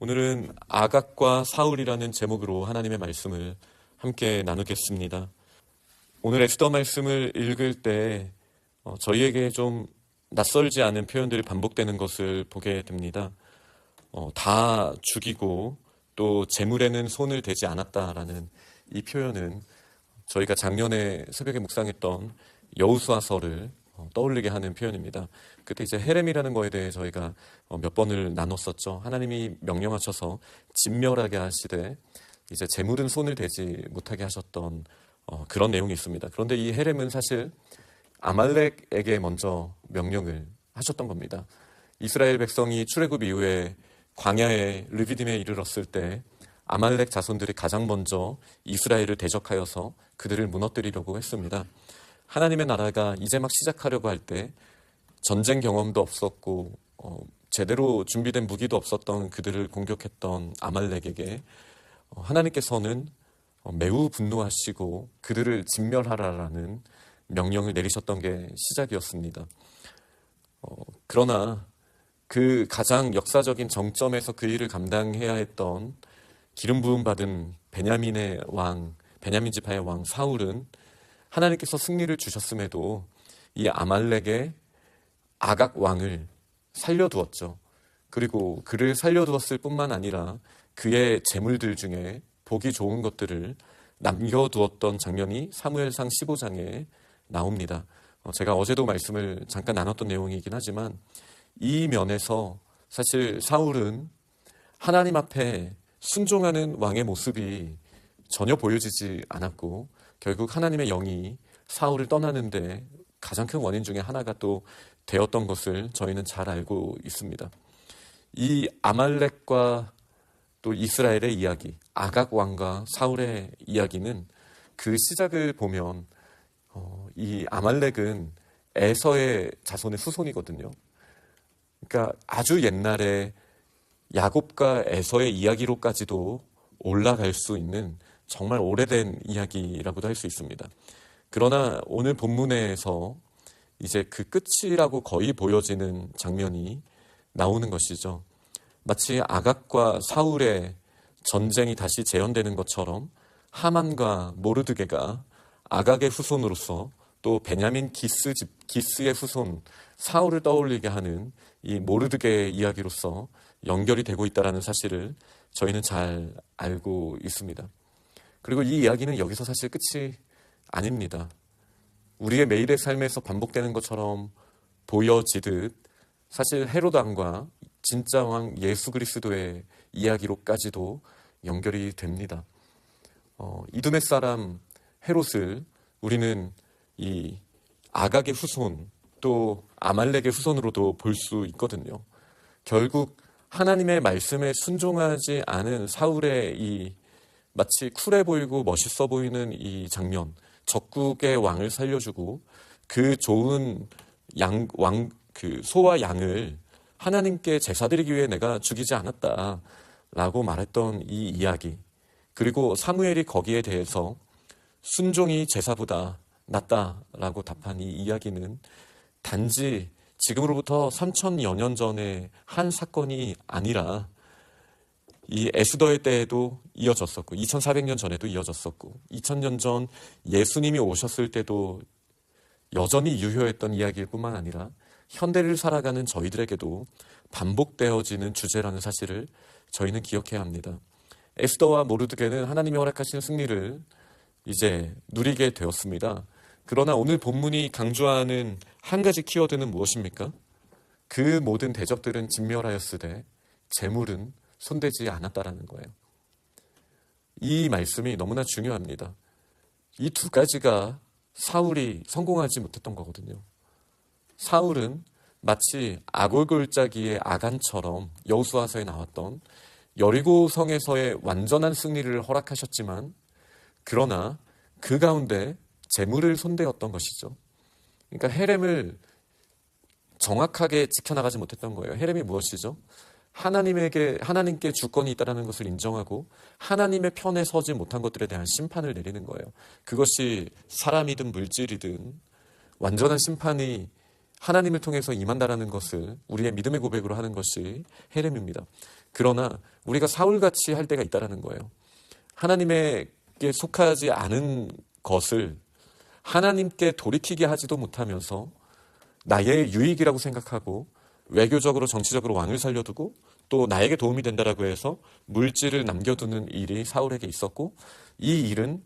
오늘은 아각과 사울이라는 제목으로 하나님의 말씀을 함께 나누겠습니다. 오늘 에스더 말씀을 읽을 때 저희에게 좀 낯설지 않은 표현들이 반복되는 것을 보게 됩니다. 다 죽이고 또 재물에는 손을 대지 않았다라는 이 표현은 저희가 작년에 새벽에 묵상했던 여호수아서를 떠올리게 하는 표현입니다. 그때 이제 헤렘이라는 거에 대해 저희가 몇 번을 나눴었죠. 하나님이 명령하셔서 진멸하게 하시되 이제 재물은 손을 대지 못하게 하셨던 그런 내용이 있습니다. 그런데 이 헤렘은 사실 아말렉에게 먼저 명령을 하셨던 겁니다. 이스라엘 백성이 출애굽 이후에 광야에 르비딤에 이르렀을 때 아말렉 자손들이 가장 먼저 이스라엘을 대적하여서 그들을 무너뜨리려고 했습니다. 하나님의 나라가 이제 막 시작하려고 할 때 전쟁 경험도 없었고 제대로 준비된 무기도 없었던 그들을 공격했던 아말렉에게 하나님께서는 매우 분노하시고 그들을 진멸하라라는 명령을 내리셨던 게 시작이었습니다. 그러나 그 가장 역사적인 정점에서 그 일을 감당해야 했던 기름 부음 받은 베냐민 지파의 왕 사울은 하나님께서 승리를 주셨음에도 이 아말렉의 아각 왕을 살려두었죠. 그리고 그를 살려두었을 뿐만 아니라 그의 재물들 중에 보기 좋은 것들을 남겨두었던 장면이 사무엘상 15장에 나옵니다. 제가 어제도 말씀을 잠깐 나눴던 내용이긴 하지만 이 면에서 사실 사울은 하나님 앞에 순종하는 왕의 모습이 전혀 보여지지 않았고 결국 하나님의 영이 사울을 떠나는데 가장 큰 원인 중에 하나가 또 되었던 것을 저희는 잘 알고 있습니다. 이 아말렉과 또 이스라엘의 이야기, 아각 왕과 사울의 이야기는 그 시작을 보면 이 아말렉은 에서의 자손의 후손이거든요. 그러니까 아주 옛날에 야곱과 에서의 이야기로까지도 올라갈 수 있는 정말 오래된 이야기라고도 할 수 있습니다. 그러나 오늘 본문에서 이제 그 끝이라고 거의 보여지는 장면이 나오는 것이죠. 마치 아각과 사울의 전쟁이 다시 재현되는 것처럼 하만과 모르드게가 아각의 후손으로서 또 베냐민 기스의 후손 사울을 떠올리게 하는 이 모르드게의 이야기로서 연결이 되고 있다는 사실을 저희는 잘 알고 있습니다. 그리고 이 이야기는 여기서 사실 끝이 아닙니다. 우리의 매일의 삶에서 반복되는 것처럼 보여지듯 사실 헤롯 왕과 진짜 왕 예수 그리스도의 이야기로까지도 연결이 됩니다. 이두메 사람 헤롯을 우리는 이 아각의 후손 또 아말렉의 후손으로도 볼 수 있거든요. 결국 하나님의 말씀에 순종하지 않은 사울의 이 마치 쿨해 보이고 멋있어 보이는 이 장면, 적국의 왕을 살려주고 그 좋은 그 소와 양을 하나님께 제사드리기 위해 내가 죽이지 않았다라고 말했던 이 이야기, 그리고 사무엘이 거기에 대해서 순종이 제사보다 낫다라고 답한 이 이야기는 단지 지금으로부터 3000여 년 전의 한 사건이 아니라 이 에스더의 때에도 이어졌었고 2400년 전에도 이어졌었고 2000년 전 예수님이 오셨을 때도 여전히 유효했던 이야기일 뿐만 아니라 현대를 살아가는 저희들에게도 반복되어지는 주제라는 사실을 저희는 기억해야 합니다. 에스더와 모르드게는 하나님이 허락하신 승리를 이제 누리게 되었습니다. 그러나 오늘 본문이 강조하는 한 가지 키워드는 무엇입니까? 그 모든 대적들은 진멸하였으되 재물은 손대지 않았다라는 거예요. 이 말씀이 너무나 중요합니다. 이 두 가지가 사울이 성공하지 못했던 거거든요. 사울은 마치 아골골짜기의 아간처럼 여호수아서에 나왔던 여리고 성에서의 완전한 승리를 허락하셨지만 그러나 그 가운데 재물을 손대었던 것이죠. 그러니까 헤렘을 정확하게 지켜나가지 못했던 거예요. 헤렘이 무엇이죠? 하나님께 주권이 있다는 것을 인정하고 하나님의 편에 서지 못한 것들에 대한 심판을 내리는 거예요. 그것이 사람이든 물질이든 완전한 심판이 하나님을 통해서 임한다라는 것을 우리의 믿음의 고백으로 하는 것이 헤렘입니다. 그러나 우리가 사울같이 할 때가 있다라는 거예요. 하나님에게 속하지 않은 것을 하나님께 돌이키게 하지도 못하면서 나의 유익이라고 생각하고 외교적으로 정치적으로 왕을 살려두고 또 나에게 도움이 된다라고 해서 물질을 남겨두는 일이 사울에게 있었고, 이 일은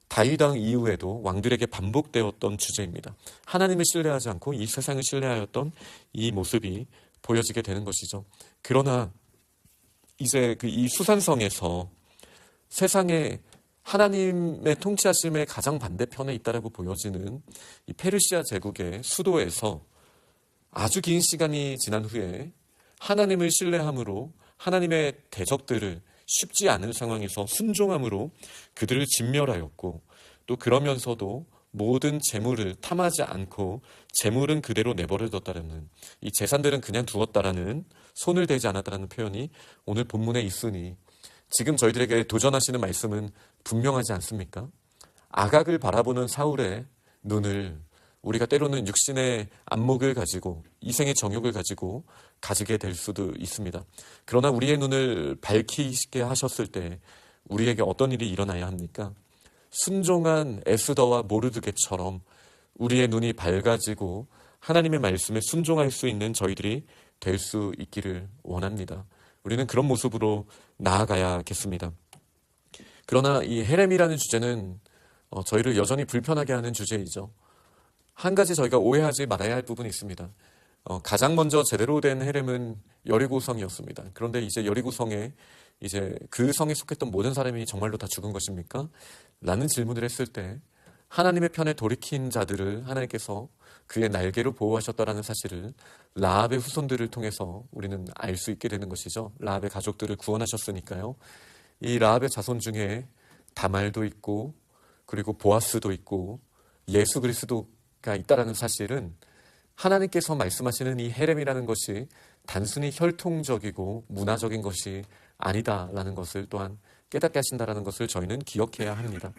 다윗 왕 이후에도 왕들에게 반복되었던 주제입니다. 하나님을 신뢰하지 않고 이 세상을 신뢰하였던 이 모습이 보여지게 되는 것이죠. 그러나 이제 이 수산성에서 세상에 하나님의 통치하심의 가장 반대편에 있다라고 보여지는 이 페르시아 제국의 수도에서 아주 긴 시간이 지난 후에 하나님을 신뢰함으로 하나님의 대적들을 쉽지 않은 상황에서 순종함으로 그들을 진멸하였고, 또 그러면서도 모든 재물을 탐하지 않고 재물은 그대로 내버려뒀다라는, 이 재산들은 그냥 두었다라는, 손을 대지 않았다라는 표현이 오늘 본문에 있으니 지금 저희들에게 도전하시는 말씀은 분명하지 않습니까? 아각을 바라보는 사울의 눈을 우리가 때로는 육신의 안목을 가지고 이생의 정욕을 가지고 가지게 될 수도 있습니다. 그러나 우리의 눈을 밝히시게 하셨을 때 우리에게 어떤 일이 일어나야 합니까? 순종한 에스더와 모르드게처럼 우리의 눈이 밝아지고 하나님의 말씀에 순종할 수 있는 저희들이 될 수 있기를 원합니다. 우리는 그런 모습으로 나아가야겠습니다. 그러나 이 헤렘이라는 주제는 저희를 여전히 불편하게 하는 주제이죠. 한 가지 저희가 오해하지 말아야 할 부분이 있습니다. 가장 먼저 제대로 된 헤렘은 여리고성이었습니다. 그런데 이제 여리고성에 이제 그 성에 속했던 모든 사람이 정말로 다 죽은 것입니까? 라는 질문을 했을 때 하나님의 편에 돌이킨 자들을 하나님께서 그의 날개로 보호하셨다라는 사실을 라합의 후손들을 통해서 우리는 알 수 있게 되는 것이죠. 라합의 가족들을 구원하셨으니까요. 이 라합의 자손 중에 다말도 있고 그리고 보아스도 있고 예수 그리스도가 있다라는 사실은 하나님께서 말씀하시는 이 헤렘이라는 것이 단순히 혈통적이고 문화적인 것이 아니다라는 것을 또한 깨닫게 하신다라는 것을 저희는 기억해야 합니다.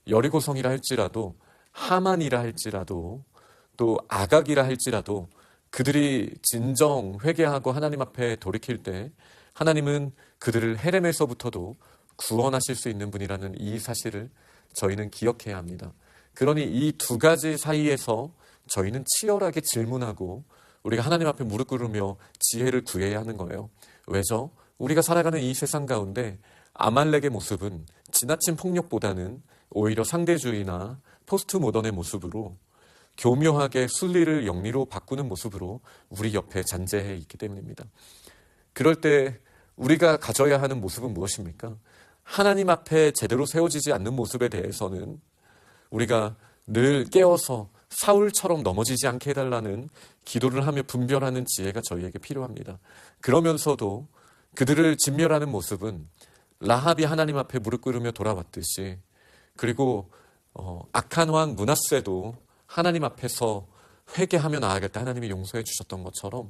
여리고성이라 할지라도 하만이라 할지라도 또 아각이라 할지라도 그들이 진정 회개하고 하나님 앞에 돌이킬 때 하나님은 그들을 헤렘에서부터도 구원하실 수 있는 분이라는 이 사실을 저희는 기억해야 합니다. 그러니 이 두 가지 사이에서 저희는 치열하게 질문하고 우리가 하나님 앞에 무릎 꿇으며 지혜를 구해야 하는 거예요. 왜죠? 우리가 살아가는 이 세상 가운데 아말렉의 모습은 지나친 폭력보다는 오히려 상대주의나 포스트 모던의 모습으로 교묘하게 순리를 영리로 바꾸는 모습으로 우리 옆에 잔재해 있기 때문입니다. 그럴 때 우리가 가져야 하는 모습은 무엇입니까? 하나님 앞에 제대로 세워지지 않는 모습에 대해서는 우리가 늘 깨어서 사울처럼 넘어지지 않게 해달라는 기도를 하며 분별하는 지혜가 저희에게 필요합니다. 그러면서도 그들을 진멸하는 모습은 라합이 하나님 앞에 무릎 꿇으며 돌아왔듯이, 그리고 악한 왕 므낫세도 하나님 앞에서 회개하며 나아갈 때 하나님이 용서해 주셨던 것처럼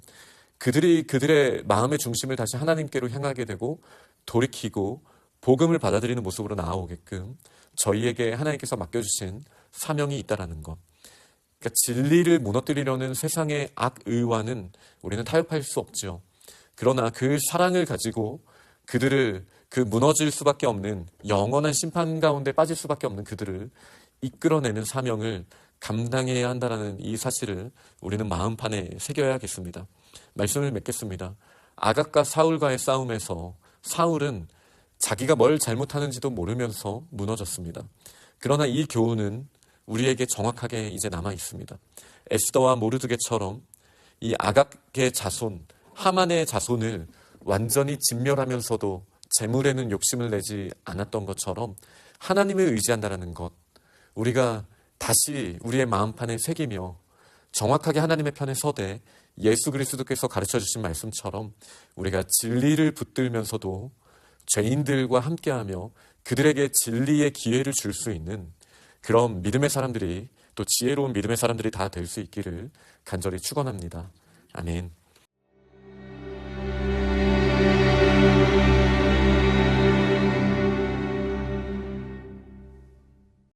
그들이 그들의 마음의 중심을 다시 하나님께로 향하게 되고 돌이키고 복음을 받아들이는 모습으로 나아오게끔 저희에게 하나님께서 맡겨주신 사명이 있다라는 것. 그러니까 진리를 무너뜨리려는 세상의 악의와는 우리는 타협할 수 없죠. 그러나 그 사랑을 가지고 그들을 그 무너질 수밖에 없는 영원한 심판 가운데 빠질 수밖에 없는 그들을 이끌어내는 사명을 감당해야 한다는 이 사실을 우리는 마음판에 새겨야겠습니다. 말씀을 맺겠습니다. 아각과 사울과의 싸움에서 사울은 자기가 뭘 잘못하는지도 모르면서 무너졌습니다. 그러나 이 교훈은 우리에게 정확하게 이제 남아 있습니다. 에스더와 모르드게처럼 이 아각의 자손, 하만의 자손을 완전히 진멸하면서도 재물에는 욕심을 내지 않았던 것처럼 하나님을 의지한다는 것, 우리가 다시 우리의 마음판에 새기며 정확하게 하나님의 편에 서되 예수 그리스도께서 가르쳐 주신 말씀처럼 우리가 진리를 붙들면서도 죄인들과 함께하며 그들에게 진리의 기회를 줄 수 있는 그런 믿음의 사람들이, 또 지혜로운 믿음의 사람들이 다 될 수 있기를 간절히 축원합니다. 아멘.